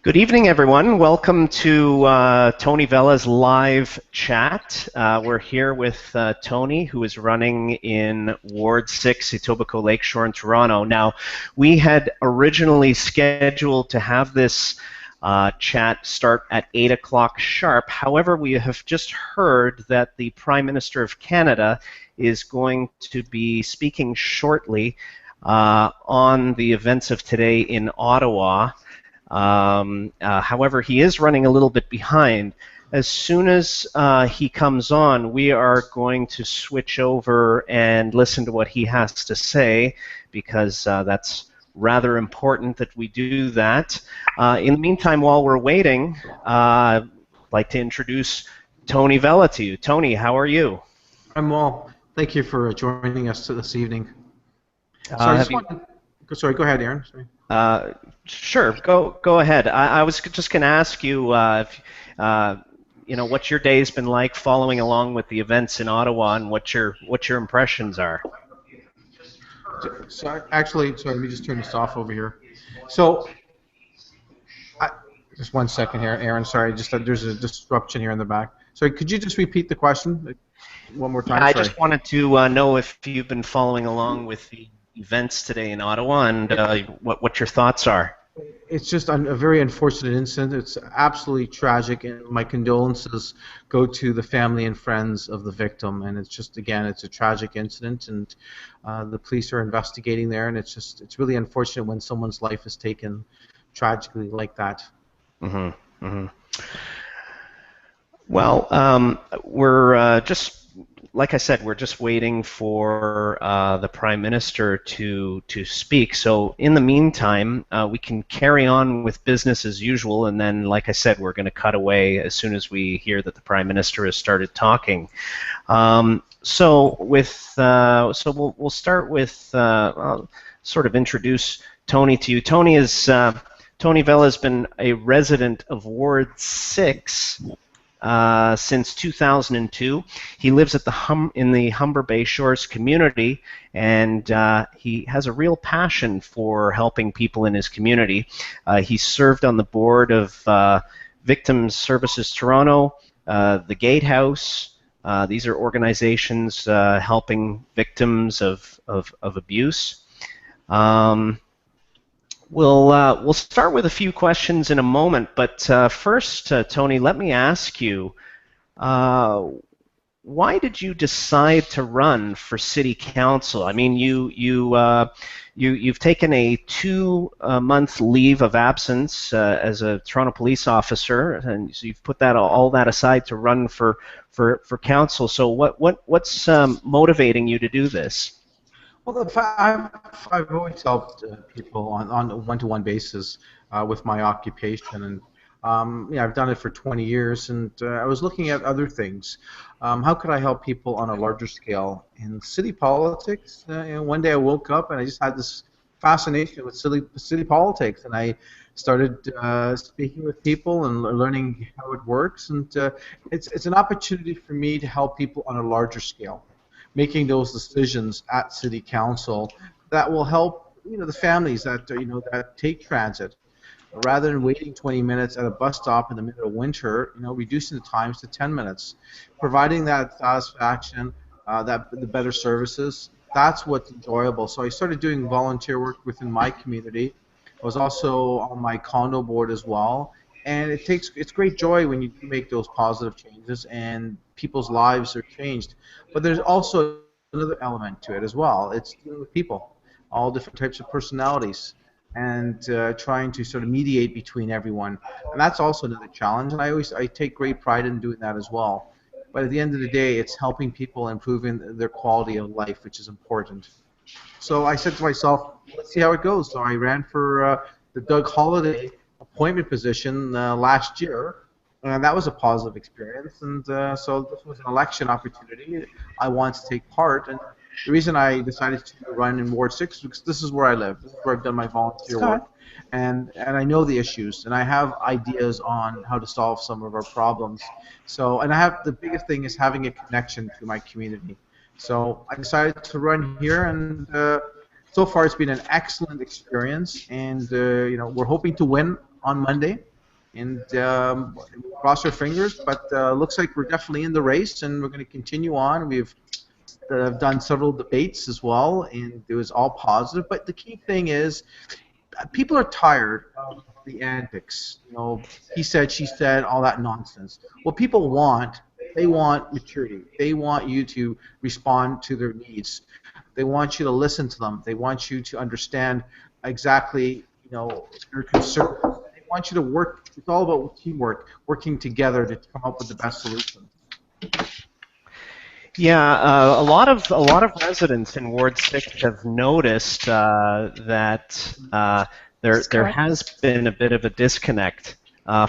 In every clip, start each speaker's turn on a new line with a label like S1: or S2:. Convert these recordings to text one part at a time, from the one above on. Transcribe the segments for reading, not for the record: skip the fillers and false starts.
S1: Good evening, everyone. Welcome to Tony Vella's live chat. We're here with Tony, who is running in Ward 6, Etobicoke Lakeshore in Toronto. Now, we had originally scheduled to have this chat start at 8 o'clock sharp. However, we have just heard that the Prime Minister of Canada is going to be speaking shortly on the events of today in Ottawa. However, he is running a little bit behind. As soon as he comes on, we are going to switch over and listen to what he has to say, because that's rather important that we do that. In the meantime, while we're waiting, I'd like to introduce Tony Vella to you. Tony, how are you?
S2: I'm well. Thank you for joining us this evening. Sorry, go ahead, Aaron. Sorry.
S1: Sure, go ahead. I was just going to ask you, if, what your day's been like following along with the events in Ottawa, and what your impressions are.
S2: So actually, sorry, let me just turn this off over here. So, just one second here, Aaron. Sorry, just there's a disruption here in the back. Sorry, could you just repeat the question one more time?
S1: Yeah, I just wanted to know if you've been following along with the events today in Ottawa, and what your thoughts are.
S2: It's just a very unfortunate incident. It's absolutely tragic, and my condolences go to the family and friends of the victim. And it's just, again, it's a tragic incident, and the police are investigating there, and it's really unfortunate when someone's life is taken tragically like that.
S1: Mm-hmm. Mm-hmm. Well, we're just, like I said, we're just waiting for the Prime Minister to speak. So in the meantime, we can carry on with business as usual, and then, like I said, we're going to cut away as soon as we hear that the Prime Minister has started talking. So we'll start with sort of introduce Tony to you. Tony Vella has been a resident of Ward 6 since 2002. He lives at in the Humber Bay Shores community, and he has a real passion for helping people in his community. He served on the board of Victims Services Toronto, the Gatehouse. These are organizations helping victims of abuse. We'll start with a few questions in a moment, but first, Tony, let me ask you, why did you decide to run for City Council? I mean, you've taken a 2-month leave of absence as a Toronto police officer, and so you've put all that aside to run for council. So what's motivating you to do this?
S2: Well, I've always helped people on a one-to-one basis with my occupation, and I've done it for 20 years, and I was looking at other things. How could I help people on a larger scale in city politics? One day I woke up and I just had this fascination with city politics, and I started speaking with people and learning how it works, and it's an opportunity for me to help people on a larger scale, making those decisions at City Council that will help the families that that take transit, rather than waiting 20 minutes at a bus stop in the middle of winter. Reducing the times to 10 minutes, providing that satisfaction, the better services. That's what's enjoyable. So I started doing volunteer work within my community. I was also on my condo board as well, and it's great joy when you make those positive changes and people's lives are changed. But there's also another element to it as well. It's dealing with people, all different types of personalities, and trying to sort of mediate between everyone. And that's also another challenge, and I take great pride in doing that as well. But at the end of the day, it's helping people, improving their quality of life, which is important. So I said to myself, let's see how it goes. So I ran for the Doug Holliday appointment position last year, and that was a positive experience. And so this was an election opportunity. I wanted to take part, and the reason I decided to run in Ward 6 is because this is where I live. This is where I've done my volunteer work, and I know the issues, and I have ideas on how to solve some of our problems. So, and the biggest thing is having a connection to my community. So I decided to run here, and so far it's been an excellent experience, and we're hoping to win on Monday. And cross our fingers, but looks like we're definitely in the race, and we're going to continue on. We've done several debates as well, and it was all positive. But the key thing is, people are tired of the antics. You know, he said, she said, all that nonsense. What people want, they want maturity. They want you to respond to their needs. They want you to listen to them. They want you to understand exactly, you know, their concerns. They want you to work. It's all about teamwork, working together to come up with the best solution.
S1: Yeah, a lot of residents in Ward 6 have noticed that there has been a bit of a disconnect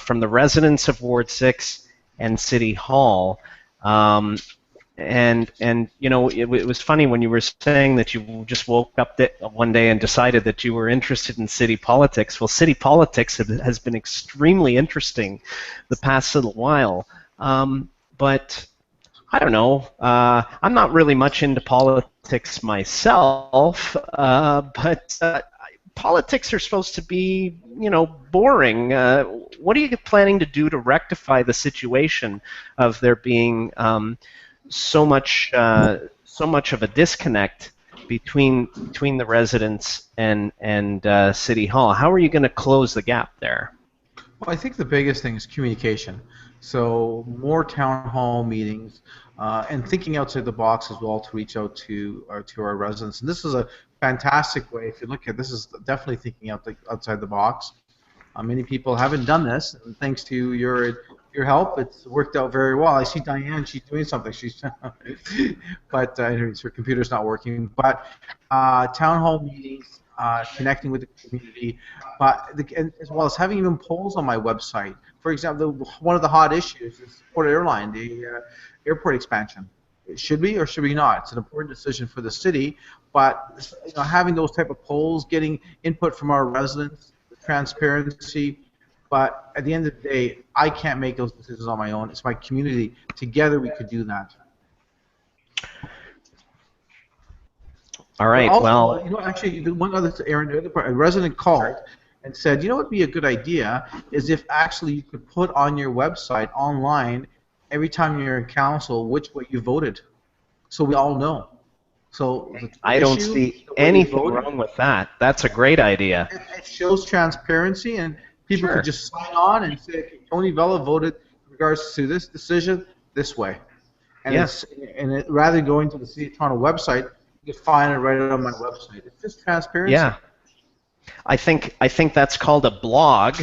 S1: from the residents of Ward 6 and City Hall. And you know, it was funny when you were saying that you just woke up one day and decided that you were interested in city politics. Well, city politics has been extremely interesting the past little while, but I don't know. I'm not really much into politics myself, but politics are supposed to be, you know, boring. What are you planning to do to rectify the situation of there being so much of a disconnect between the residents and City Hall? How are you going to close the gap there?
S2: Well, I think the biggest thing is communication. So more town hall meetings, and thinking outside the box as well to reach out to our residents. And this is a fantastic way. If you look at this, is definitely thinking outside the box. Many people haven't done this, and thanks to your help, it's worked out very well. I see Diane; she's doing something. She's, but anyways, her computer's not working. But town hall meetings, connecting with the community, but as well as having even polls on my website. For example, one of the hot issues is Port Airline, the airport expansion. Should we or should we not? It's an important decision for the city, but you know, having those type of polls, getting input from our residents, the transparency. But at the end of the day, I can't make those decisions on my own. It's my community. Together, we could do that.
S1: All right.
S2: Also,
S1: well,
S2: you know, actually, one other Aaron, the other part, a resident called and said, you know, what would be a good idea is if actually you could put on your website online every time you're in council which way you voted, so we all know. So
S1: I don't see anything wrong with that. That's a great idea.
S2: It shows transparency, and people
S1: Sure.
S2: can just sign on and say, okay, Tony Vella voted in regards to this decision this way. And rather than going to the City of Toronto website, you can find it right on my website. It's just transparency.
S1: Yeah. I think that's called a blog,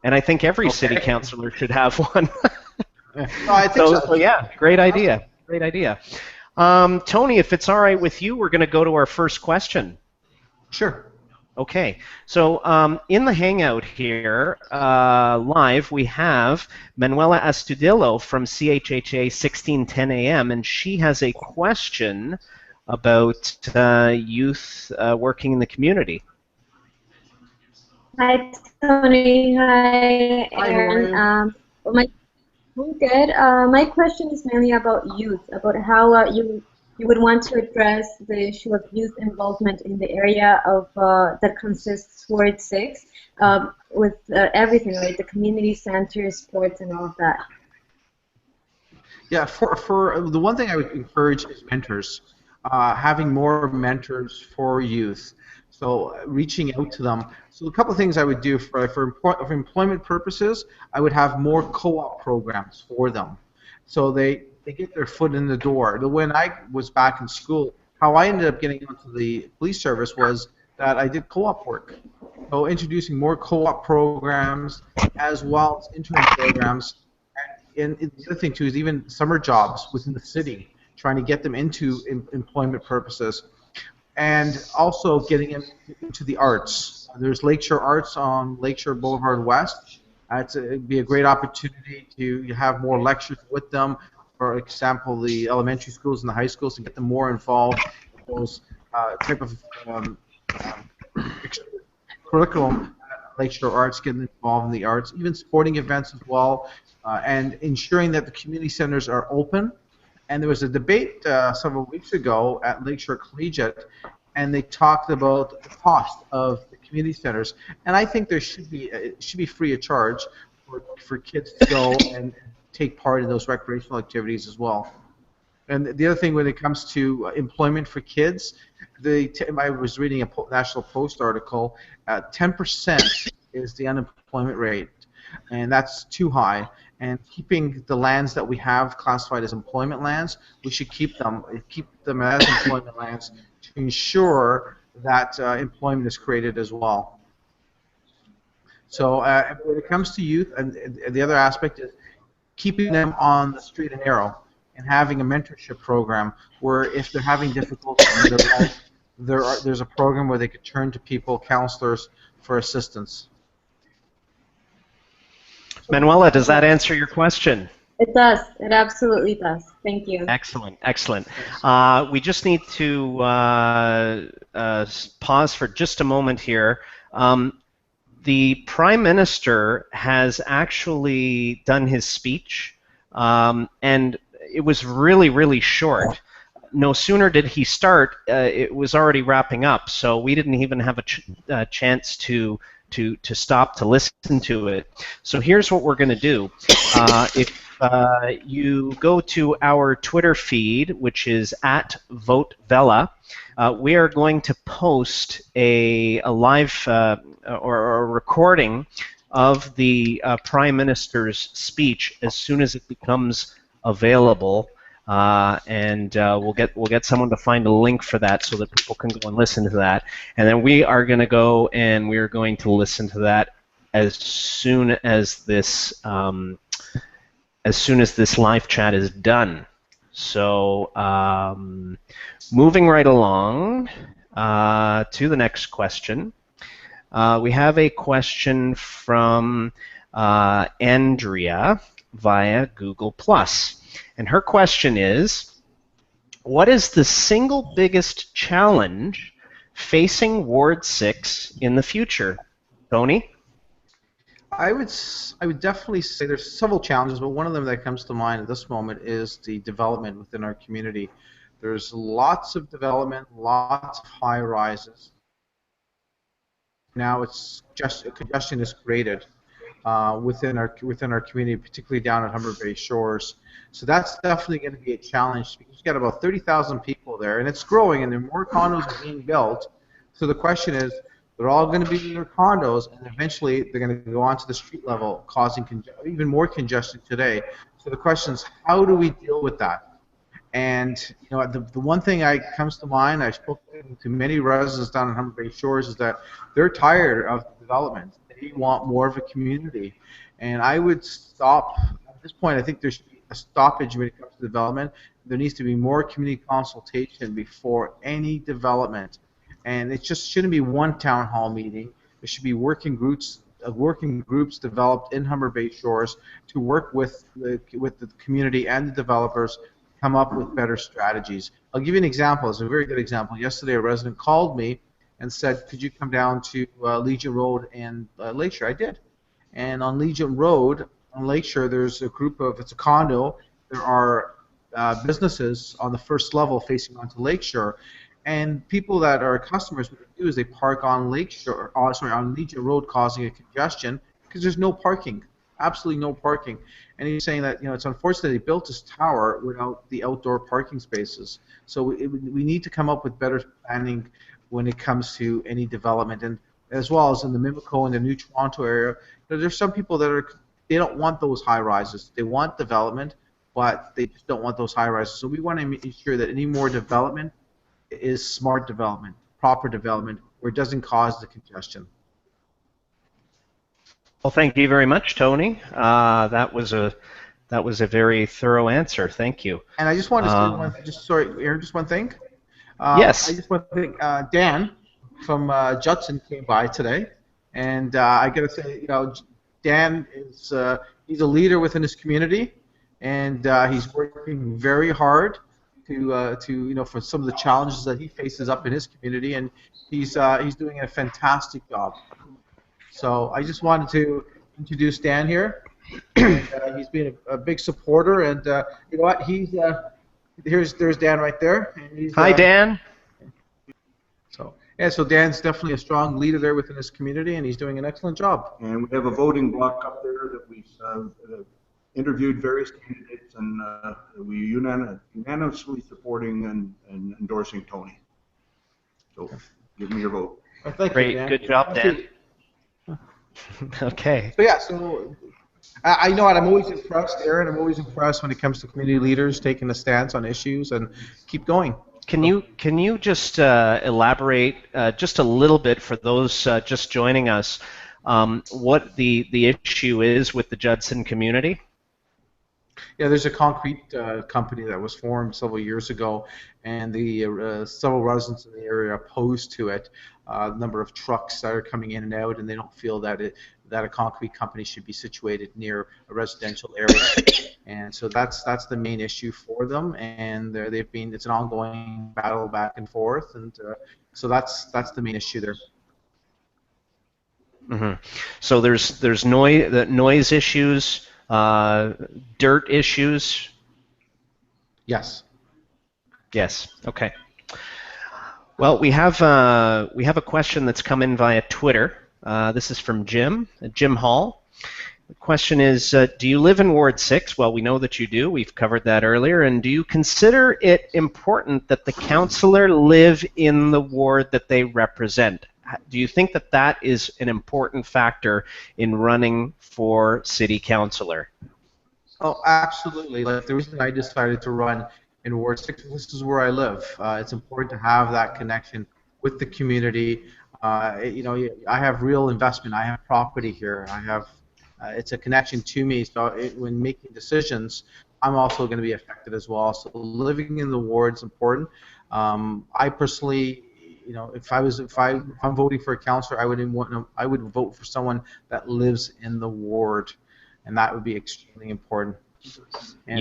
S1: and I think every city councillor should have one.
S2: No, I think
S1: so yeah, great idea. Great idea. Tony, if it's all right with you, we're going to go to our first question.
S2: Sure.
S1: Okay, so in the Hangout here, live, we have Manuela Astudillo from CHHA 1610 AM, and she has a question about youth working in the community.
S3: Hi, Tony. Hi, Aaron. I'm good. My question is mainly about youth, about how you would want to address the issue of youth involvement in the area of that consists Ward 6 with everything, right? The community centers, sports, and all of that.
S2: Yeah, for the one thing I would encourage is mentors, having more mentors for youth. So reaching out to them. So a couple of things I would do for employment purposes, I would have more co-op programs for them. So they get their foot in the door. When I was back in school, how I ended up getting into the police service was that I did co-op work. So introducing more co-op programs as well as intern programs. And the other thing too is even summer jobs within the city, trying to get them into employment purposes. And also getting them into the arts. There's Lakeshore Arts on Lakeshore Boulevard West. It'd be a great opportunity to have more lectures with them. For example, the elementary schools and the high schools, to get them more involved in those type of curriculum. Lakeshore Arts, getting involved in the arts, even sporting events as well, and ensuring that the community centers are open. And there was a debate several weeks ago at Lakeshore Collegiate, and they talked about the cost of the community centers. And I think there should be it should be free of charge for kids to go and take part in those recreational activities as well. And the other thing when it comes to employment for kids, I was reading a National Post article, 10% is the unemployment rate, and that's too high. And keeping the lands that we have classified as employment lands, we should keep them as employment lands to ensure that employment is created as well. So when it comes to youth, and the other aspect is keeping them on the straight and narrow, and having a mentorship program where if they're having difficulties in their life, there's a program where they could turn to people, counselors, for assistance.
S1: Manuela, does that answer your question?
S3: It does. It absolutely does. Thank you.
S1: Excellent, excellent. We just need to pause for just a moment here. The Prime Minister has actually done his speech, and it was really, really short. No sooner did he start, it was already wrapping up, so we didn't even have a chance to stop to listen to it. So here's what we're going to do. If you go to our Twitter feed, which is @VoteVella, we are going to post a live or a recording of the Prime Minister's speech as soon as it becomes available. And we'll get someone to find a link for that so that people can go and listen to that. And then we are going to go and we're going to listen to that as soon as this live chat is done. So moving right along to the next question. We have a question from Andrea via Google+. And her question is, what is the single biggest challenge facing Ward 6 in the future? Tony?
S2: I would definitely say there's several challenges, but one of them that comes to mind at this moment is the development within our community. There's lots of development, lots of high rises. Now it's just congestion is created within our community, particularly down at Humber Bay Shores. So that's definitely going to be a challenge because you've got about 30,000 people there, and it's growing, and there are more condos are being built. So the question is, they're all going to be in their condos, and eventually they're going to go onto the street level, causing even more congestion today. So the question is, how do we deal with that? And you know, the one thing that comes to mind, I've spoken to many residents down at Humber Bay Shores, is that they're tired of development. They want more of a community. And I would stop, at this point, I think there should be a stoppage when it comes to development. There needs to be more community consultation before any development. And it just shouldn't be one town hall meeting. There should be working groups developed in Humber Bay Shores to work with the community and the developers, come up with better strategies. I'll give you an example. It's a very good example. Yesterday, a resident called me and said, "Could you come down to Legion Road and Lakeshore?" I did. And on Legion Road, on Lakeshore, there's a group of, it's a condo. There are businesses on the first level facing onto Lakeshore. And people that are customers, what they do is they park on Lakeshore, on Legion Road, causing a congestion because there's no parking, absolutely no parking. And he's saying that, you know, it's unfortunate they built this tower without the outdoor parking spaces. So we need to come up with better planning when it comes to any development, and as well as in the Mimico and the New Toronto area. There's some people that they don't want those high rises. They want development, but they just don't want those high rises. So we want to ensure that any more development is smart development, proper development, where it doesn't cause the congestion.
S1: Well, thank you very much, Tony. That was a very thorough answer. Thank you.
S2: And I just want to say Aaron, just one thing.
S1: Yes.
S2: I just want to thank Dan from Judson came by today, and I got to say, you know, Dan is he's a leader within his community, and he's working very hard to you know, for some of the challenges that he faces up in his community, and he's doing a fantastic job. So I just wanted to introduce Dan here. And, he's been a big supporter, and you know what? There's Dan right there. And he's,
S1: hi, Dan.
S2: So Yeah, so Dan's definitely a strong leader there within his community, and he's doing an excellent job.
S4: And we have a voting block up there that we've interviewed various candidates, and we unanimously supporting and endorsing Tony. So give me your vote.
S2: Well, thank
S1: Great,
S2: you, Dan.
S1: good job, Dan. Okay.
S2: So yeah, so I know what I'm always impressed, Aaron. I'm always impressed when it comes to community leaders taking a stance on issues and keep going.
S1: Can you just elaborate just a little bit for those just joining us what the issue is with the Judson community?
S2: Yeah, there's a concrete company that was formed several years ago, and the several residents in the area are opposed to it. The number of trucks that are coming in and out, and they don't feel that a concrete company should be situated near a residential area. And so that's the main issue for them, and it's an ongoing battle back and forth, and so that's the main issue there.
S1: Mm-hmm. So there's noise issues, dirt issues.
S2: Yes.
S1: Yes. Okay. Well, we have a question that's come in via Twitter. This is from Jim Hall. The question is, do you live in Ward 6? Well, we know that you do. We've covered that earlier. And do you consider it important that the councillor live in the ward that they represent? Do you think that that is an important factor in running for city councillor?
S2: Oh, absolutely. Like the reason I decided to run in Ward 6, this is where I live. It's important to have that connection with the community. You know, I have real investment. I have property here. I have. It's a connection to me, so when making decisions, I'm also going to be affected as well. So living in the ward is important. I personally, you know, if I'm voting for a councillor, I would vote for someone that lives in the ward, and that would be extremely important. And,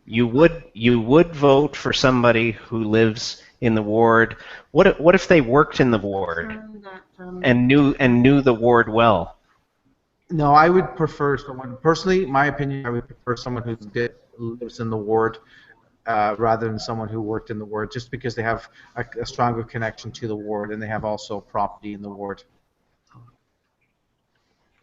S1: you would vote for somebody who lives in the ward. What if they worked in the ward and knew the ward well?
S2: No, I would prefer someone, personally, my opinion, I would prefer someone who lives in the ward rather than someone who worked in the ward, just because they have a stronger connection to the ward and they have also property in the ward.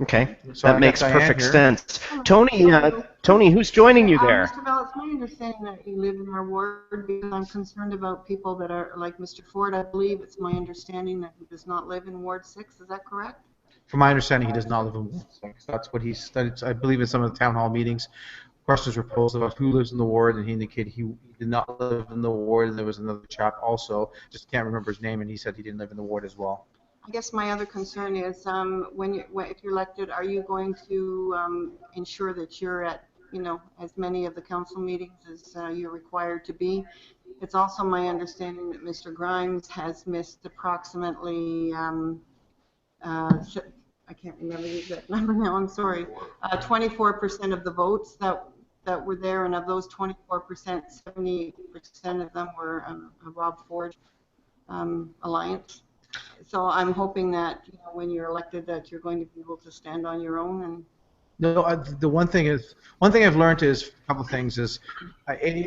S1: Okay,
S2: So
S1: that makes perfect sense. Tony, who's joining you there?
S5: Mr. Vella, it's my understanding that you live in our ward, because I'm concerned about people that are like Mr. Ford. I believe it's my understanding that he does not live in Ward 6. Is that correct?
S2: From my understanding, he does not live in Ward 6. That's what he studied. I believe in some of the town hall meetings, questions were posed about who lives in the ward, and he indicated he did not live in the ward, and there was another chap also, just can't remember his name, and he said he didn't live in the ward as well.
S5: I guess my other concern is if you're elected, are you going to ensure that you're at, you know, as many of the council meetings as you're required to be? It's also my understanding that Mr. Grimes has missed approximately I can't remember the exact number now, I'm sorry, 24% of the votes that were there, and of those 24%, 70% of them were a Rob Ford alliance. So I'm hoping that, you know, when you're elected, that you're going to be able to stand on your own. And
S2: no, the one thing I've learned is a couple of things is,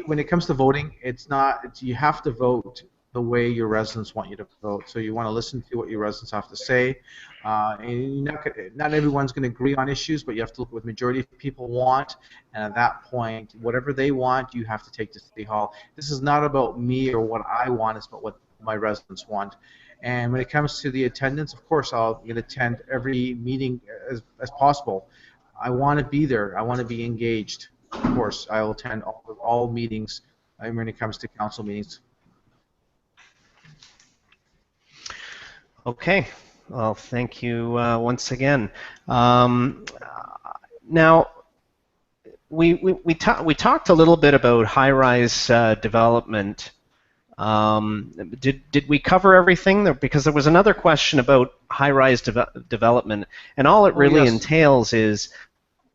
S2: when it comes to voting, you have to vote the way your residents want you to vote. So you want to listen to what your residents have to say. And not everyone's going to agree on issues, but you have to look at what the majority of people want. And at that point, whatever they want, you have to take to City Hall. This is not about me or what I want, it's about what my residents want. And when it comes to the attendance, of course, I'll attend every meeting as possible. I want to be there. I want to be engaged. Of course, I'll attend all meetings when it comes to council meetings.
S1: Okay. Well, thank you once again. Now, we talked a little bit about high-rise development. Did we cover everything? Because there was another question about high-rise development, and all it really entails is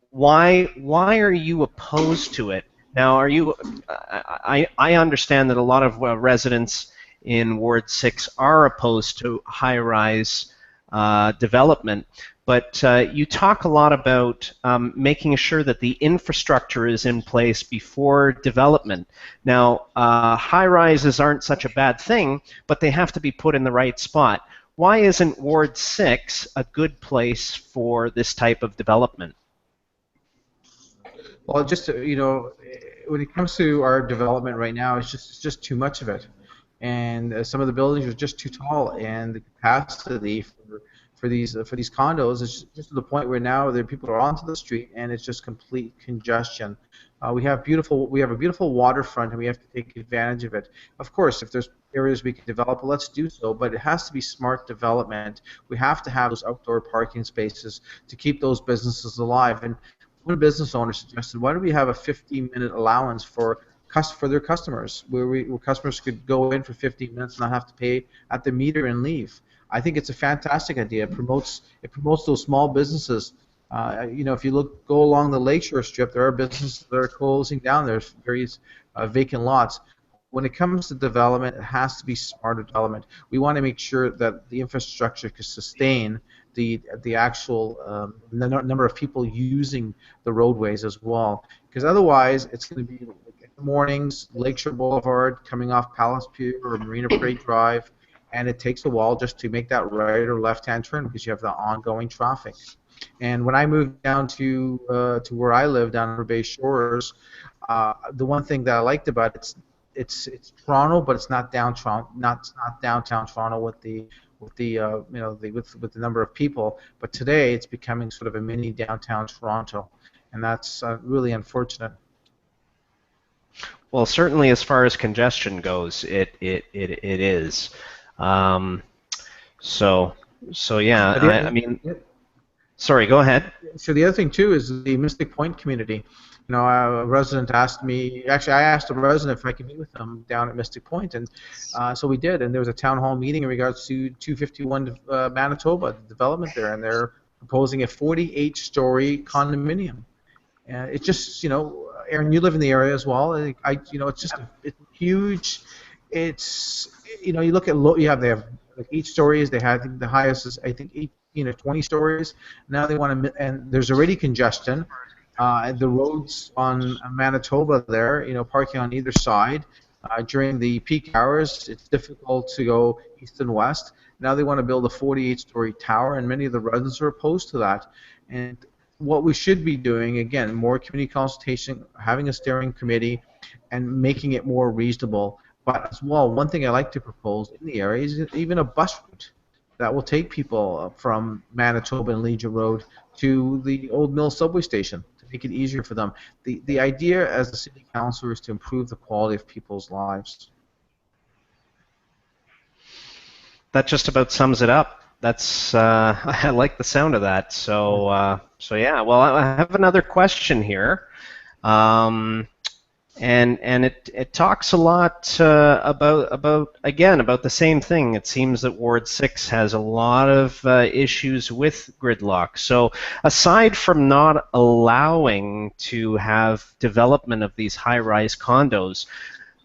S1: why are you opposed to it? Now, are you? I understand that a lot of residents in Ward 6 are opposed to high-rise development, but you talk a lot about making sure that the infrastructure is in place before development. Now, high-rises aren't such a bad thing, but they have to be put in the right spot. why isn't Ward 6 a good place for this type of development?
S2: Well, just when it comes to our development right now, it's just too much of it, and some of the buildings are just too tall, and the capacity for these condos is just to the point where now there people are onto the street, and it's just complete congestion. We have a beautiful waterfront, and we have to take advantage of it. Of course, if there's areas we can develop, let's do so, but it has to be smart development. We have to have those outdoor parking spaces to keep those businesses alive. And one business owner suggested, why don't we have a 15-minute allowance for their customers, where customers could go in for 15 minutes and not have to pay at the meter and leave. I think it's a fantastic idea. It promotes those small businesses. If you go along the Lakeshore Strip, there are businesses that are closing down. There's various vacant lots. When it comes to development, it has to be smart development. We want to make sure that the infrastructure can sustain the actual number of people using the roadways as well. Because otherwise, it's going to be like in the mornings, Lakeshore Boulevard coming off Palace Pier or Marina Parade Drive, and it takes a while just to make that right or left-hand turn because you have the ongoing traffic. And when I moved down to where I live down in the Bay Shores, the one thing that I liked about it's Toronto, but it's not downtown, not downtown Toronto with the number of people. But today it's becoming sort of a mini downtown Toronto, and that's really unfortunate.
S1: Well, certainly as far as congestion goes, it is. So yeah, I mean, sorry, go ahead.
S2: So the other thing too is the Mystic Point community. A resident asked me, actually I asked a resident if I could meet with them down at Mystic Point, and so we did, and there was a town hall meeting in regards to 251 Manitoba, the development there, and they're proposing a 48-story condominium. It's just, Aaron, you live in the area as well. It's just it's huge. It's, you look at they have like 8 stories. They had, I think the highest is 18 or 20 stories. Now they want to, and there's already congestion. The roads on Manitoba there, parking on either side. During the peak hours, it's difficult to go east and west. Now they want to build a 48-story tower, and many of the residents are opposed to that. And what we should be doing, again, more community consultation, having a steering committee, and making it more reasonable. But as well, one thing I like to propose in the area is even a bus route that will take people from Manitoba and Legion Road to the Old Mill subway station to make it easier for them. The idea as the city councilor is to improve the quality of people's lives.
S1: That just about sums it up. That's I like the sound of that. So yeah. Well, I have another question here, and it talks a lot about the same thing. It seems that Ward 6 has a lot of issues with gridlock. So aside from not allowing to have development of these high-rise condos,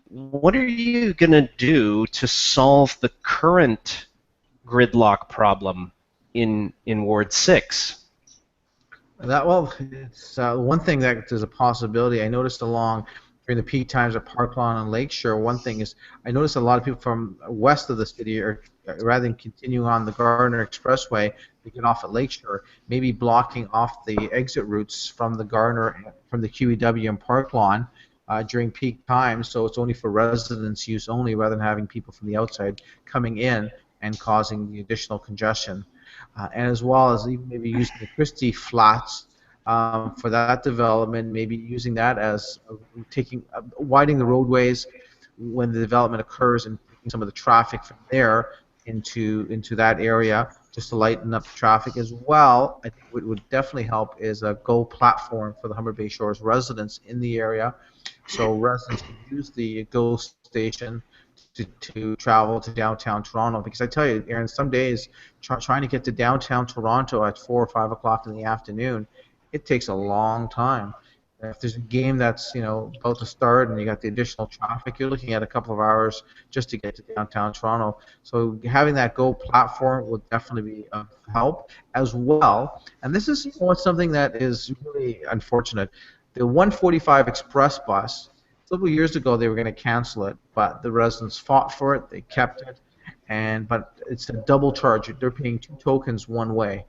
S1: what are you going to do to solve the current gridlock problem in Ward 6?
S2: It's one thing that is a possibility. I noticed during the peak times at Park Lawn and Lakeshore, one thing is I noticed a lot of people from west of the city are, rather than continuing on the Gardner Expressway, they get off at Lakeshore, maybe blocking off the exit routes from the QEW and Park Lawn during peak times, so it's only for residents use only, rather than having people from the outside coming in and causing the additional congestion. And as well as even maybe using the Christie flats for that development, maybe using that as widening the roadways when the development occurs and taking some of the traffic from there into that area just to lighten up the traffic as well. I think what would definitely help is a GO platform for the Humber Bay Shores residents in the area, so residents can use the GO station to travel to downtown Toronto. Because I tell you, Aaron, some days trying to get to downtown Toronto at 4 or 5 o'clock in the afternoon, it takes a long time. If there's a game that's about to start and you got the additional traffic, you're looking at a couple of hours just to get to downtown Toronto. So having that GO platform would definitely be of help as well. And this is something that is really unfortunate. The 145 Express bus, several years ago they were going to cancel it, but the residents fought for it. They kept it, but it's a double charge. They're paying 2 tokens one way.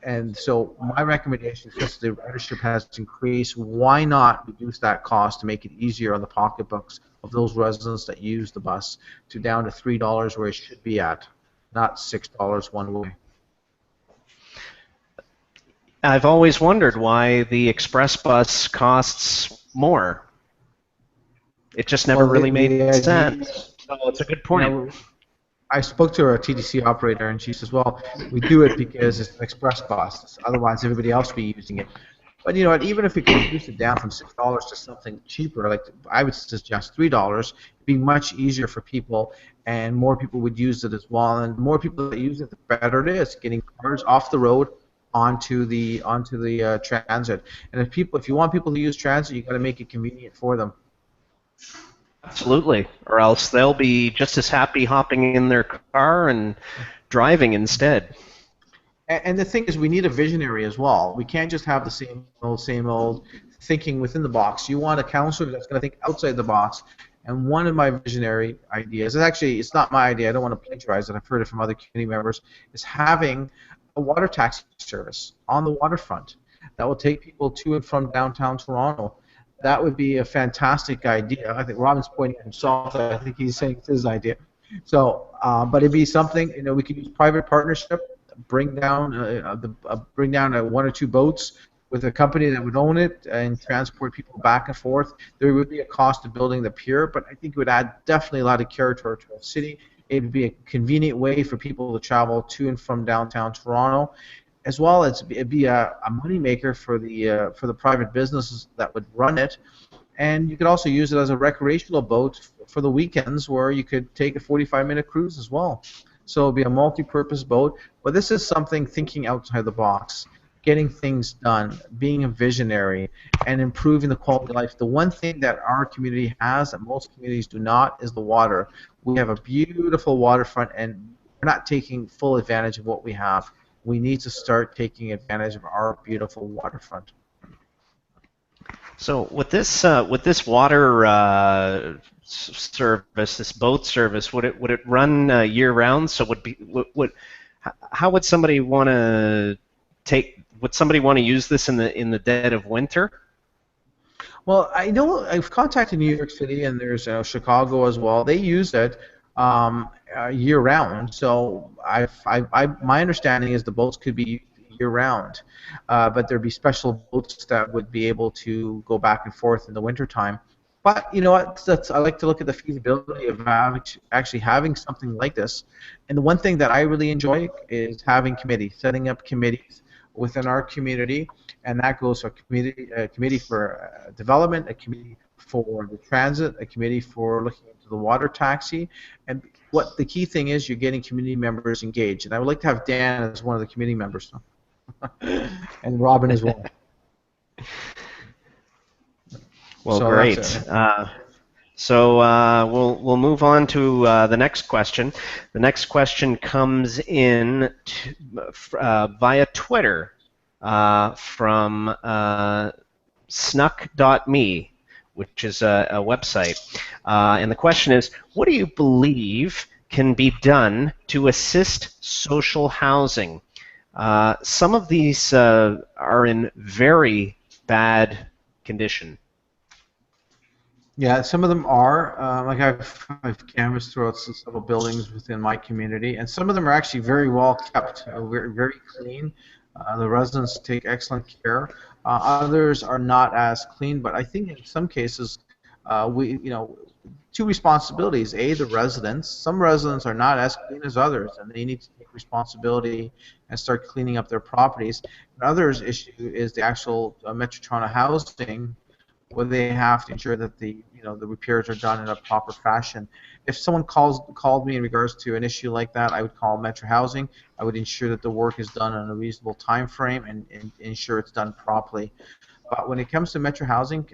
S2: And so my recommendation, since the ridership has increased, why not reduce that cost to make it easier on the pocketbooks of those residents that use the bus to down to $3 where it should be at, not $6 one way.
S1: I've always wondered why the express bus costs more. It just never really made sense. So it's a good point.
S2: You know, I spoke to a TTC operator, and she says, "Well, we do it because it's an express bus. Otherwise, everybody else would be using it." But you know what? Even if we could reduce it down from $6 to something cheaper, like I would suggest $3, it'd be much easier for people, and more people would use it as well. And the more people that use it, the better it is. Getting cars off the road onto the transit. And if you want people to use transit, you got to make it convenient for them.
S1: Absolutely, or else they'll be just as happy hopping in their car and driving instead.
S2: And the thing is, we need a visionary as well. We can't just have the same old thinking within the box. You want a councillor that's going to think outside the box. And one of my visionary ideas, it's not my idea, I don't want to plagiarize it, I've heard it from other community members, is having a water taxi service on the waterfront that will take people to and from downtown Toronto. That would be a fantastic idea. I think Robin's pointing at himself. I think he's saying it's his idea. So, but it'd be something. You know, we could use private partnership. Bring down 1 or 2 boats with a company that would own it and transport people back and forth. There would be a cost of building the pier, but I think it would add definitely a lot of character to our city. It would be a convenient way for people to travel to and from downtown Toronto, as well as it'd be a moneymaker for the private businesses that would run it. And you could also use it as a recreational boat for the weekends, where you could take a 45-minute cruise as well. So it'll be a multi-purpose boat. But this is something thinking outside the box, getting things done, being a visionary, and improving the quality of life. The one thing that our community has that most communities do not is the water. We have a beautiful waterfront, and we're not taking full advantage of what we have. We need to start taking advantage of our beautiful waterfront.
S1: So with this water service, this boat service, would it run year round? So how would somebody want to use this in the dead of winter?
S2: Well, I know I've contacted New York City, and there's Chicago as well. They use it year round. So my understanding is the boats could be year round, but there'd be special boats that would be able to go back and forth in the wintertime. But you know what? I like to look at the feasibility of actually having something like this. And the one thing that I really enjoy is having committees, setting up committees within our community, and that goes for a committee for development, a committee for the transit, a committee for looking into the water taxi. And what the key thing is, you're getting community members engaged. And I would like to have Dan as one of the committee members, and Robin as well.
S1: Well,
S2: So
S1: great. We'll move on to the next question. The next question comes in via Twitter from snuck.me, which is a website. And the question is, what do you believe can be done to assist social housing? Some of these are in very bad condition.
S2: Yeah, some of them are. Like I've canvassed throughout several buildings within my community, and some of them are actually very well kept, very clean. The residents take excellent care. Others are not as clean, but I think in some cases, two responsibilities. A, the residents. Some residents are not as clean as others, and they need to take responsibility and start cleaning up their properties. And others' issue is the actual Metro Toronto housing, where they have to ensure that the repairs are done in a proper fashion. If someone called me in regards to an issue like that, I would call Metro Housing. I would ensure that the work is done in a reasonable time frame and ensure it's done properly. But when it comes to Metro Housing,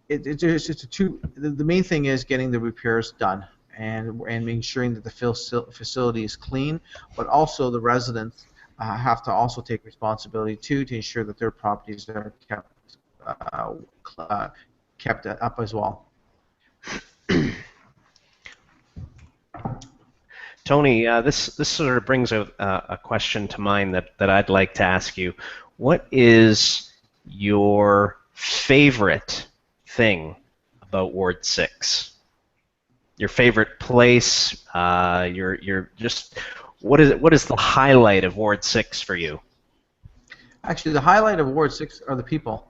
S2: the main thing is getting the repairs done and ensuring that the facility is clean, but also the residents have to also take responsibility too to ensure that their properties are kept up as well.
S1: Tony, this sort of brings a question to mind that I'd like to ask you. What is your favorite thing about Ward 6? Your favorite place? Your just what is the highlight of Ward 6 for you?
S2: Actually, the highlight of Ward 6 are the people.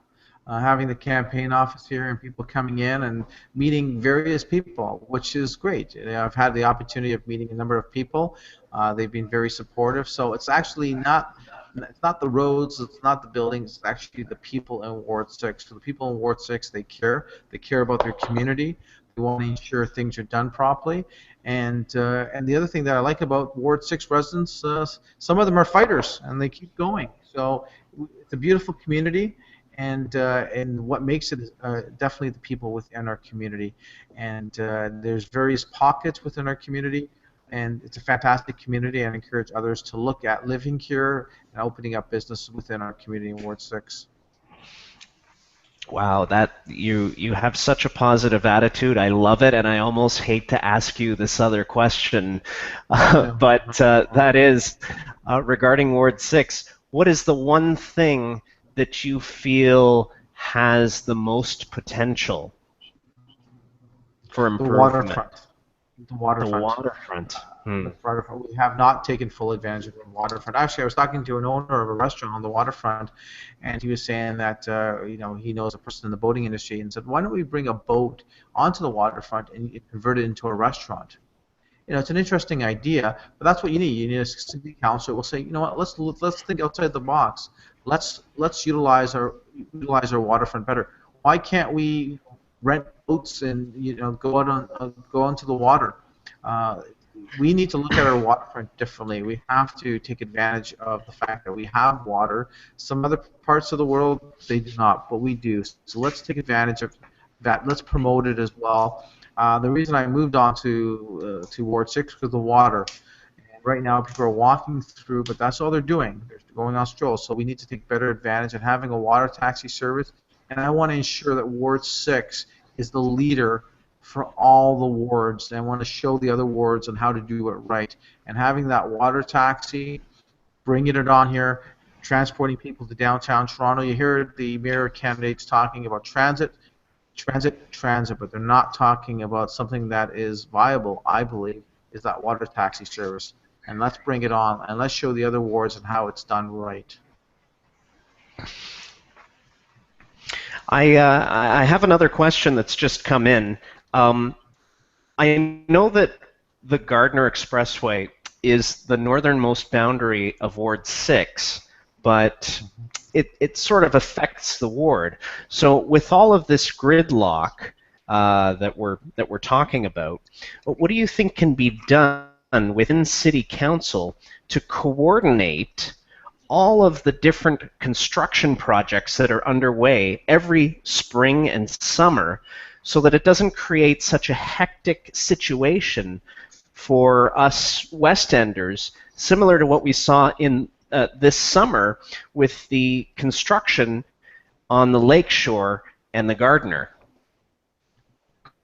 S2: Having the campaign office here and people coming in and meeting various people, which is great. I've had the opportunity of meeting a number of people. They've been very supportive. So it's actually it's not the roads, it's not the buildings, it's actually the people in Ward 6. So the people in Ward 6, they care about their community. They want to ensure things are done properly. And the other thing that I like about Ward 6 residents, some of them are fighters and they keep going. So it's a beautiful community. And what makes it definitely the people within our community. And there's various pockets within our community, and it's a fantastic community. And I encourage others to look at living here and opening up business within our community in Ward 6.
S1: Wow, that you have such a positive attitude. I love it, and I almost hate to ask you this other question, but that is regarding Ward 6. What is the one thing that you feel has the most potential for improvement?
S2: The waterfront. We have not taken full advantage of the waterfront. Actually, I was talking to an owner of a restaurant on the waterfront, and he was saying that he knows a person in the boating industry, and said, "Why don't we bring a boat onto the waterfront and convert it into a restaurant?" It's an interesting idea, but that's what you need. You need a city council who will say, you know what, let's think outside the box. Let's utilize our waterfront better. Why can't we rent boats and go onto the water? We need to look at our waterfront differently. We have to take advantage of the fact that we have water. Some other parts of the world, they do not, but we do. So let's take advantage of that. Let's promote it as well. The reason I moved on to Ward 6 was the water. And right now people are walking through, but that's all they're doing. They're going on strolls. So we need to take better advantage of having a water taxi service. And I want to ensure that Ward 6 is the leader for all the wards. And I want to show the other wards on how to do it right. And having that water taxi, bringing it on here, transporting people to downtown Toronto. You hear the mayor candidates talking about transit, but they're not talking about something that is viable, I believe, is that water taxi service. And let's bring it on, and let's show the other wards and how it's done right.
S1: I have another question that's just come in. I know that the Gardner Expressway is the northernmost boundary of Ward 6, but it sort of affects the ward. So with all of this gridlock that we're talking about, what do you think can be done within City Council to coordinate all of the different construction projects that are underway every spring and summer so that it doesn't create such a hectic situation for us West Enders, similar to what we saw in this summer with the construction on the lakeshore and the Gardner?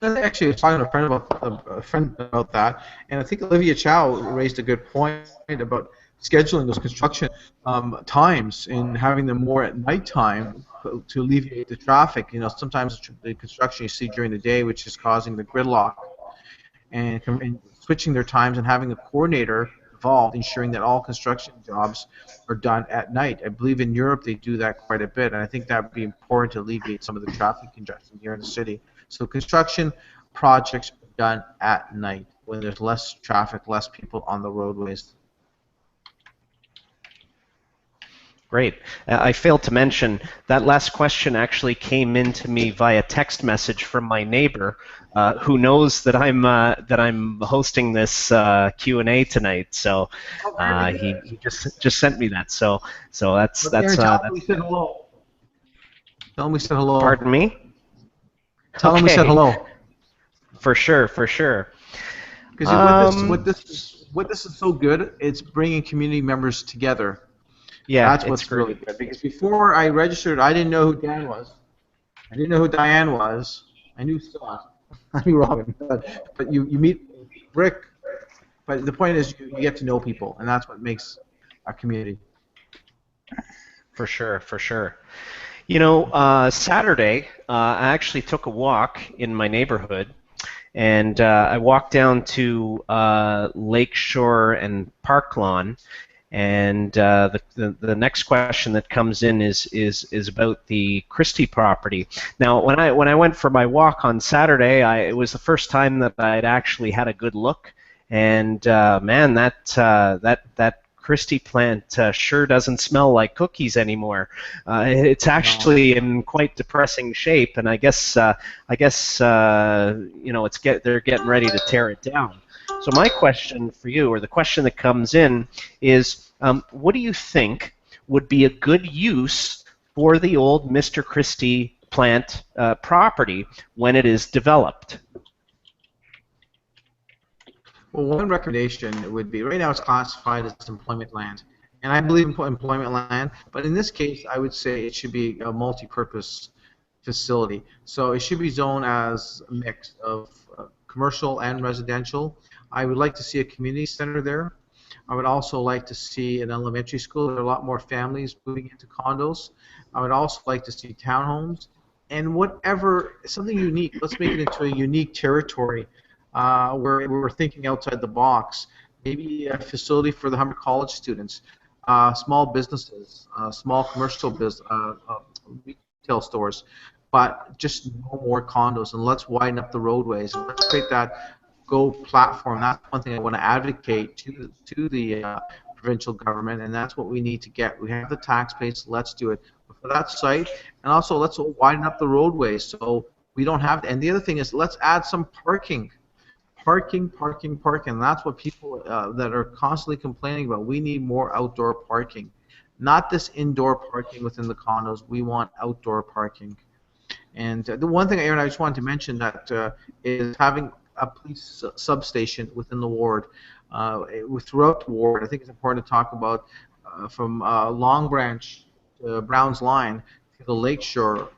S2: Actually, I was talking to a friend about that, and I think Olivia Chow raised a good point about scheduling those construction times and having them more at nighttime to alleviate the traffic. Sometimes the construction you see during the day, which is causing the gridlock, and switching their times and having a coordinator involved, ensuring that all construction jobs are done at night. I believe in Europe they do that quite a bit, and I think that would be important to alleviate some of the traffic congestion here in the city. So construction projects are done at night when there's less traffic, less people on the roadways.
S1: Great. I failed to mention that last question actually came in to me via text message from my neighbor, who knows that I'm hosting this Q&A tonight. So he just sent me that. So that's
S2: Tell him we said hello. Tell him we said hello.
S1: Pardon me?
S2: Tell him we said hello.
S1: For sure, for sure.
S2: Because what this is so good, it's bringing community members together.
S1: Yeah,
S2: that's what's really good. Because before I registered, I didn't know who Dan was. I didn't know who Diane was. I knew Scott. I knew Robin. But you meet Rick, But the point is, you get to know people, and that's what makes a community.
S1: For sure, for sure. Saturday, I actually took a walk in my neighborhood, and I walked down to Lakeshore and Park Lawn, and the next question that comes in is about the Christie property. Now, when I went for my walk on Saturday, it was the first time that I'd actually had a good look, and man, that Christie plant sure doesn't smell like cookies anymore. It's actually in quite depressing shape, and I guess they're getting ready to tear it down. So my question for you, or the question that comes in, is what do you think would be a good use for the old Mr. Christie plant property when it is developed?
S2: Well, one recommendation would be, right now it's classified as employment land, and I believe in employment land, but in this case I would say it should be a multi-purpose facility. So it should be zoned as a mix of commercial and residential. I would like to see a community center there. I would also like to see an elementary school. There are a lot more families moving into condos. I would also like to see townhomes, and something unique. Let's make it into a unique territory. Where we're thinking outside the box, maybe a facility for the Humber College students, small businesses, small commercial retail stores, but just no more condos, and let's widen up the roadways, and let's create that Go platform. That's one thing I want to advocate to the provincial government, and that's what we need to get. We have the tax base, let's do it. But for that site, and also let's widen up the roadways so we don't have, and the other thing is let's add some parking. Parking. That's what people that are constantly complaining about. We need more outdoor parking, not this indoor parking within the condos. We want outdoor parking. And the one thing, Aaron, I just wanted to mention that is having a police substation within the ward. Throughout the ward, I think it's important to talk about from Long Branch to Brown's Line to the Lakeshore.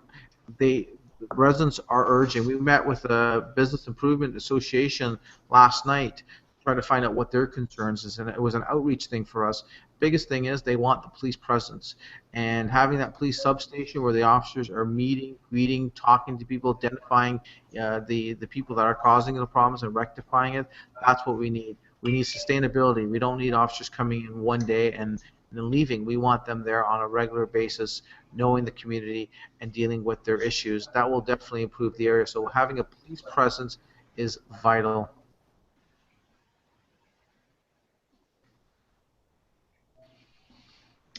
S2: Residents are urging. We met with the Business Improvement Association last night to try to find out what their concerns is, and it was an outreach thing for us. Biggest thing is they want the police presence, and having that police substation where the officers are meeting, greeting, talking to people, identifying the people that are causing the problems and rectifying it. That's what we need. We need sustainability. We don't need officers coming in one day and then leaving. We want them there on a regular basis, knowing the community and dealing with their issues. That will definitely improve the area. So having a police presence is vital.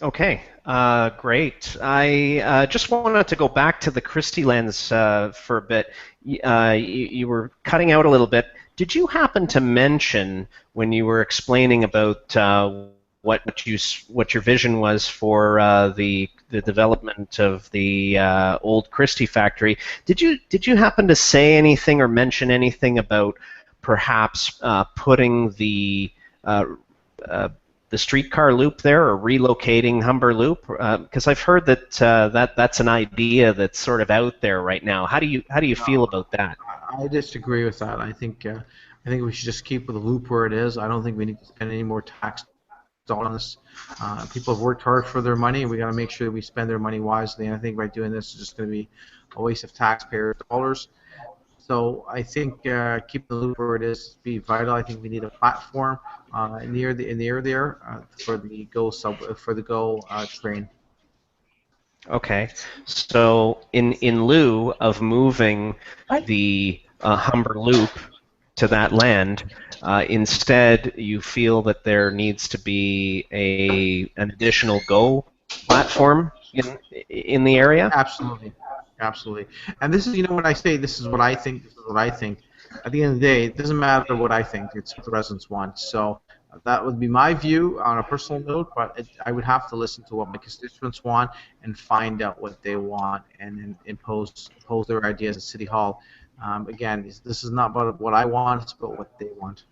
S1: Okay, great. I just wanted to go back to the Christie lands for a bit. You were cutting out a little bit. Did you happen to mention when you were explaining about what your vision was for the development of the old Christie factory? Did you happen to say anything or mention anything about perhaps putting the streetcar loop there, or relocating Humber Loop? Because I've heard that that's an idea that's sort of out there right now. How do you feel about that?
S2: I disagree with that. I think we should just keep with the loop where it is. I don't think we need to spend any more tax dollars on this. People have worked hard for their money, and we got to make sure that we spend their money wisely. And I think by doing this is just going to be a waste of taxpayer dollars. So I think keep the loop where it is be vital. I think we need a platform near there for the Go train.
S1: Okay, so in lieu of moving the Humber Loop to that land, instead you feel that there needs to be an additional Go platform in the area?
S2: Absolutely. And this is, when I say this is what I think, at the end of the day, it doesn't matter what I think, it's what the residents want. So that would be my view on a personal note, but I would have to listen to what my constituents want and find out what they want and then impose their ideas at City Hall. Again, this is not about what I want, it's about what they want.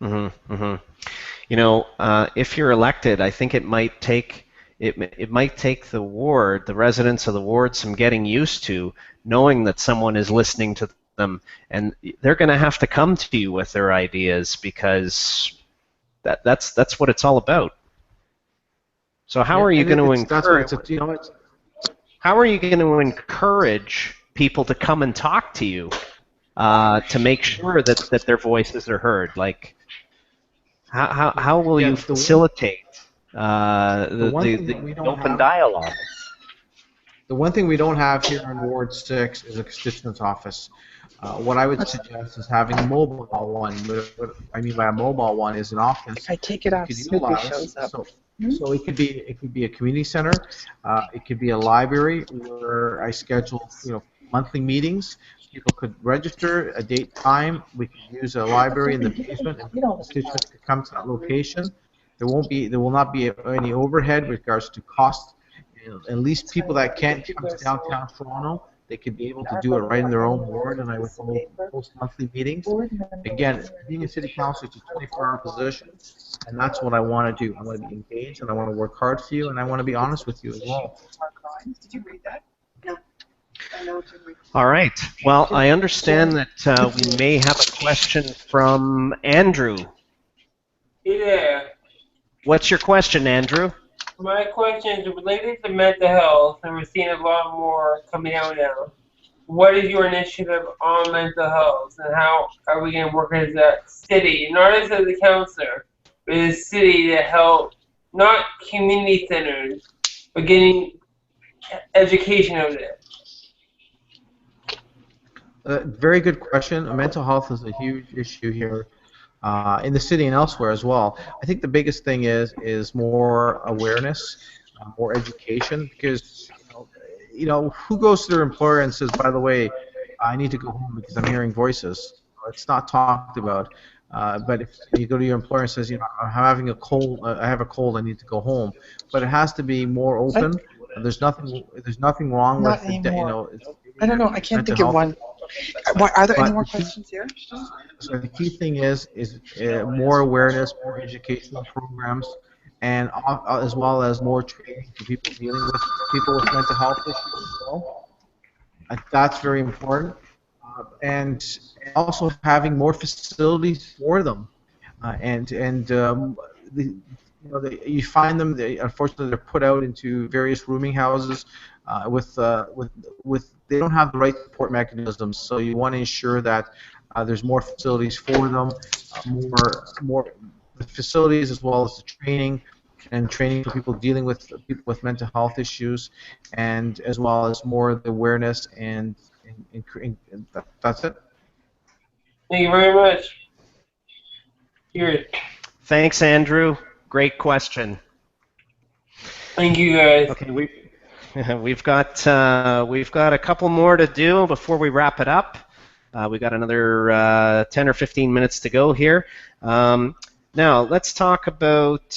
S1: Mm-hmm, mm-hmm. If you're elected, I think it might take the ward, the residents of the ward, some getting used to knowing that someone is listening to them, and they're going to have to come to you with their ideas, because that's what it's all about. So how are you going to encourage? How are you going to encourage people to come and talk to you to make sure that their voices are heard? Like, how will you facilitate the open dialogue?
S2: The one thing we don't have here in Ward 6 is a constituent's office. What I would suggest is having a mobile one. What I mean by a mobile one is an office.
S6: If I take it off, Snoopy shows up.
S2: So it could be a community center. It could be a library where I schedule monthly meetings. People could register a date, time. We could use a library in the basement, and constituents could come to that location. There will not be any overhead with regards to cost. At least people that can't come to downtown Toronto, they could be able to do it right in their own ward, and I would host monthly meetings. Again, being a city councilor, it's a 24-hour position, and that's what I want to do. I want to be engaged, and I want to work hard for you, and I want to be honest with you as well.
S6: Did you read that? No.
S1: All right. Well, I understand that we may have a question from Andrew.
S7: Hey there.
S1: What's your question, Andrew?
S7: My question is related to mental health, and we're seeing a lot more coming out now. What is your initiative on mental health, and how are we going to work as a city, not as a councillor, but as a city to help, not community centers, but getting education out of it?
S2: Very good question. Mental health is a huge issue here in the city and elsewhere as well. I think the biggest thing is more awareness, more education, because who goes to their employer and says, by the way, I need to go home because I'm hearing voices. It's not talked about. But if you go to your employer and says, I'm having a cold, I have a cold, I need to go home. But it has to be more open. There's nothing wrong
S6: Not
S2: with
S6: anymore. I don't know. I can't think of one. Are there any more questions here?
S2: So the key thing is more awareness, more educational programs, and as well as more training for people dealing with people with mental health issues as well. That's very important, and also having more facilities for them, you find them. Unfortunately, they're put out into various rooming houses with they don't have the right support mechanisms. So you want to ensure that there's more facilities for them, more facilities as well as the training for people dealing with people with mental health issues, and as well as more of the awareness and that's it.
S7: Thank you very much. Here.
S1: Thanks, Andrew. Great question.
S7: Thank you, guys.
S1: Okay, we've got a couple more to do before we wrap it up. We got another 10 or 15 minutes to go here. Now let's talk about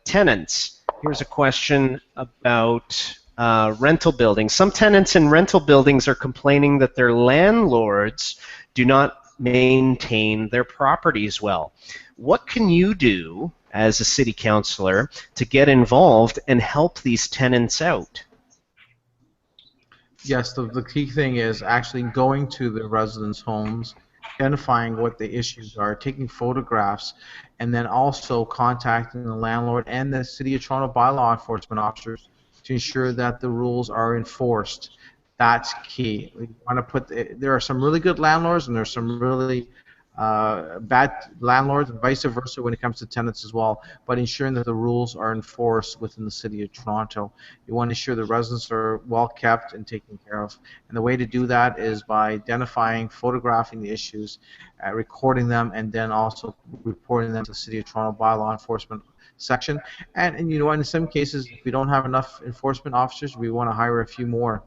S1: tenants. Here's a question about rental buildings. Some tenants in rental buildings are complaining that their landlords do not maintain their properties well. What can you do as a city councillor to get involved and help these tenants out?
S2: Yes, the key thing is actually going to the residents' homes, identifying what the issues are, taking photographs, and then also contacting the landlord and the City of Toronto bylaw enforcement officers to ensure that the rules are enforced. That's key. We want to put there are some really good landlords and there's some really bad landlords, and vice versa when it comes to tenants as well, but ensuring that the rules are enforced within the City of Toronto. You want to ensure the residents are well kept and taken care of, and the way to do that is by identifying, photographing the issues, recording them, and then also reporting them to the City of Toronto bylaw enforcement section. And in some cases, if we don't have enough enforcement officers, we want to hire a few more.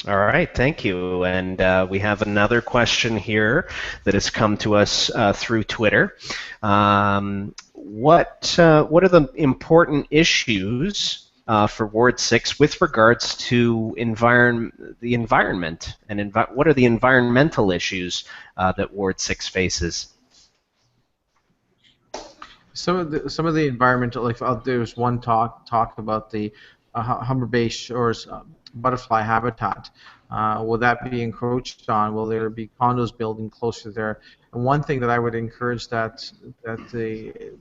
S1: All right, thank you. And we have another question here that has come to us through Twitter. What are the important issues for Ward 6 with regards to the environment, and what are the environmental issues that Ward 6 faces? Some of the
S2: environmental, like there's one talk about the Humber Bay Shores butterfly habitat. Will that be encroached on? Will there be condos building closer there? And one thing that I would encourage that the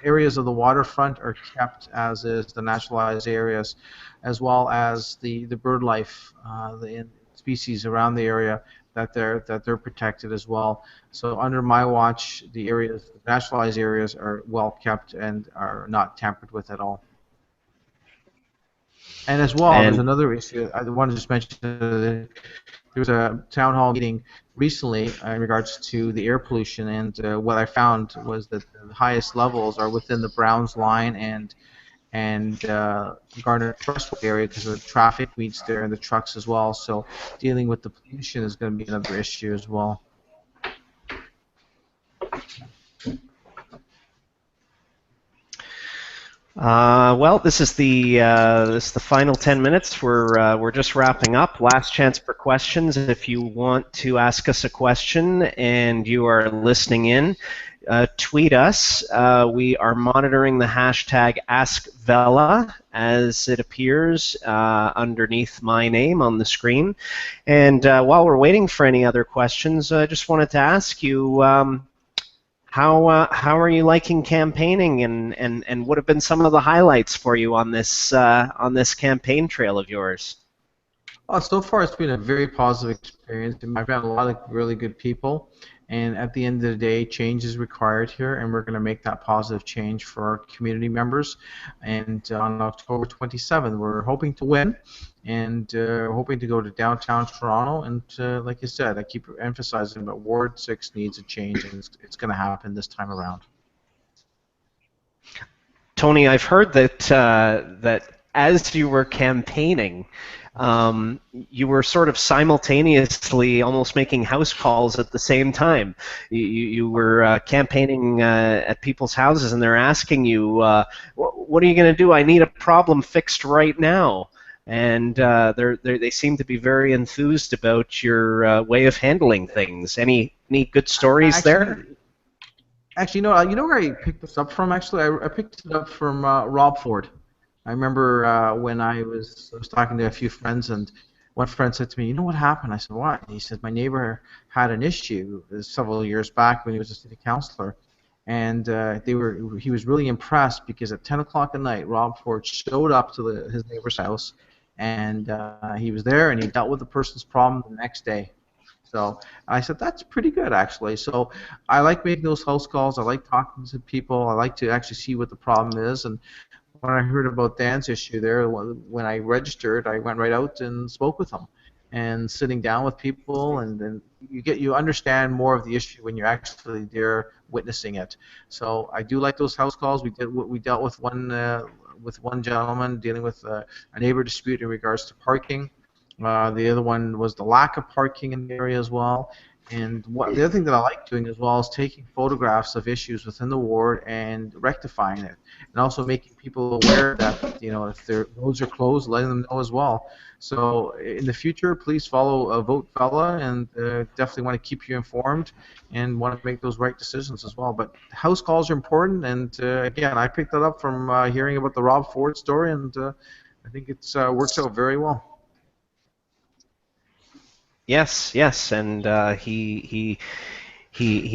S2: areas of the waterfront are kept as is, the naturalized areas, as well as the bird life, the species around the area, that they're protected as well. So under my watch, the areas, the naturalized areas, are well kept and are not tampered with at all. And as well, there's another issue I want to just mention. There was a town hall meeting recently in regards to the air pollution, and what I found was that the highest levels are within the Browns line and Garner Expressway area because of the traffic meets there and the trucks as well. So dealing with the pollution is going to be another issue as well.
S1: Well, this is the final 10 minutes. We're just wrapping up. Last chance for questions. If you want to ask us a question and you are listening in, tweet us. We are monitoring the hashtag AskVella as it appears underneath my name on the screen. And while we're waiting for any other questions, I just wanted to ask you, how are you liking campaigning, and what have been some of the highlights for you on this campaign trail of yours?
S2: Well, so far it's been a very positive experience. I've met a lot of really good people, and at the end of the day, change is required here, and we're going to make that positive change for our community members. And on October 27th, we're hoping to win, and hoping to go to downtown Toronto. And like you said, I keep emphasizing that Ward 6 needs a change, and it's going to happen this time around.
S1: Tony, I've heard that that as you were campaigning, you were sort of simultaneously almost making house calls at the same time. You were campaigning at people's houses, and they're asking you, what are you going to do? I need a problem fixed right now. And they seem to be very enthused about your way of handling things. Any good stories there?
S2: Actually, you know where I picked this up from? Actually, I picked it up from Rob Ford. I remember when I was talking to a few friends, and one friend said to me, "You know what happened?" I said, "What?" And he said, "My neighbor had an issue several years back when he was a city councillor, and he was really impressed because at 10 o'clock at night, Rob Ford showed up to his neighbor's house, and he was there, and he dealt with the person's problem the next day." So I said, that's pretty good, actually. So I like making those house calls. I like talking to people. I like to actually see what the problem is. And when I heard about Dan's issue there, when I registered, I went right out and spoke with them. And sitting down with people, and then you understand more of the issue when you're actually there witnessing it. So I do like those house calls. We dealt with one gentleman dealing with a neighbor dispute in regards to parking. The other one was the lack of parking in the area as well. And the other thing that I like doing as well is taking photographs of issues within the ward and rectifying it, and also making people aware that if their roads are closed, letting them know as well. So in the future, please follow Vote Vella, and definitely want to keep you informed and want to make those right decisions as well. But house calls are important, and again, I picked that up from hearing about the Rob Ford story, and I think it's works out very well.
S1: Yes, and he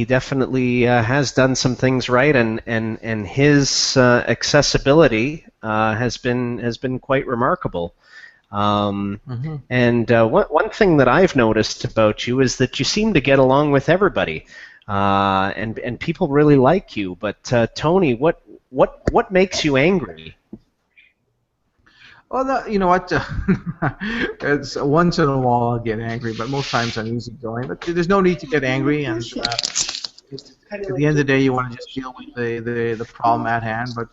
S1: definitely has done some things right, and his accessibility has been quite remarkable. And one thing that I've noticed about you is that you seem to get along with everybody, and people really like you. But Tony, what makes you angry?
S2: Well, you know what? It's once in a while I'll get angry, but most times I'm easygoing. But there's no need to get angry, and at the end of the day, you want to just deal with the problem at hand. But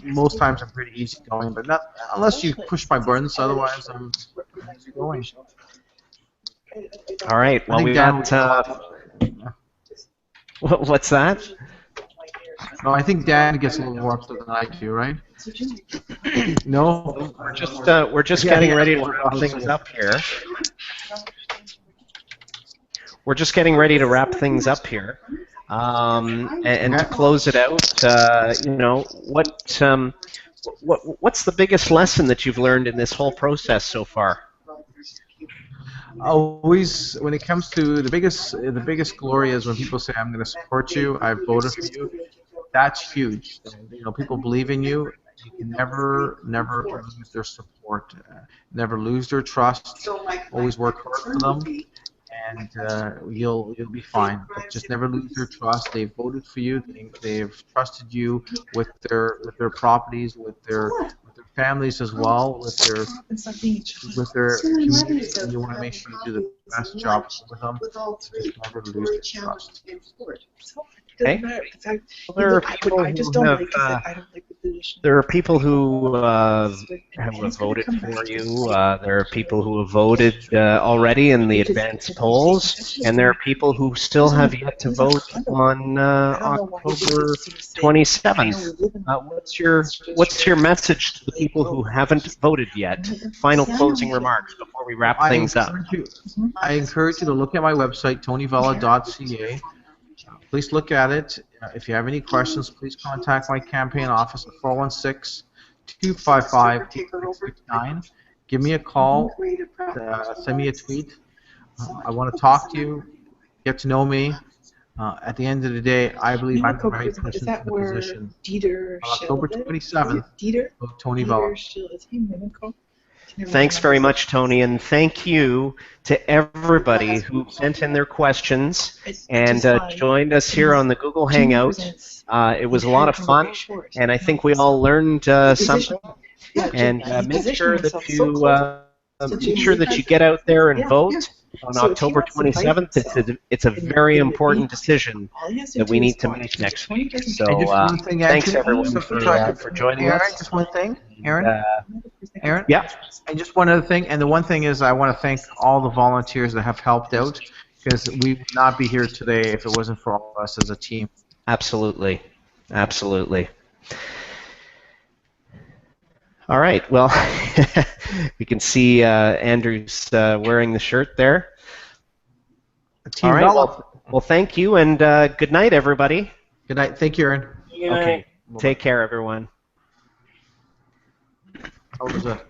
S2: most times I'm pretty easygoing, but not unless you push my buttons. Otherwise, I'm easygoing.
S1: All right. Well, we got. What's that?
S2: No, I think Dan gets a little more upset than I do, right? No,
S1: we're just getting ready to wrap things up here. We're just getting ready to wrap things up here, and to close it out, what's the biggest lesson that you've learned in this whole process so far?
S2: Always, when it comes to the biggest glory is when people say, "I'm going to support you. I voted for you." That's huge. You know, people believe in you. You can never lose their support. Never lose their trust. Always work hard for them, and you'll be fine. But just never lose their trust. They've voted for you. They've trusted you with their properties, with their families as well, with their community. And you want to make sure you do the best job with them. Just never lose their trust.
S1: Okay. There are people who have voted for you. There are people who have voted already in the advance polls, and there are people who still have yet to vote on October 27th. What's your message to the people who haven't voted yet? Final closing remarks before we wrap things up.
S2: I encourage you to look at my website, tonyvella.ca. Please look at it. If you have any questions, please contact my campaign office at 416-255-8669. Give me a call. Send me a tweet. I want to talk to you, get to know me. At the end of the day, I believe I'm the right person for the position. On October 27th, vote Tony Vella.
S1: Thanks very much, Tony, and thank you to everybody who sent in their questions and joined us here on the Google Hangout. It was a lot of fun, and I think we all learned something. And make sure that you get out there and vote on October 27th. It's a very important decision that we need to make next week. So thanks everyone for joining us.
S2: Just one thing, Aaron. Aaron?
S1: Yeah.
S2: And just one other thing, and the one thing is I want to thank all the volunteers that have helped out, because we would not be here today if it wasn't for all of us as a team.
S1: Absolutely. Absolutely. All right, well, we can see Andrew's wearing the shirt there. All right, well, thank you, and good night, everybody.
S2: Good night. Thank you, Aaron.
S1: Okay, take care, everyone.
S2: How was that?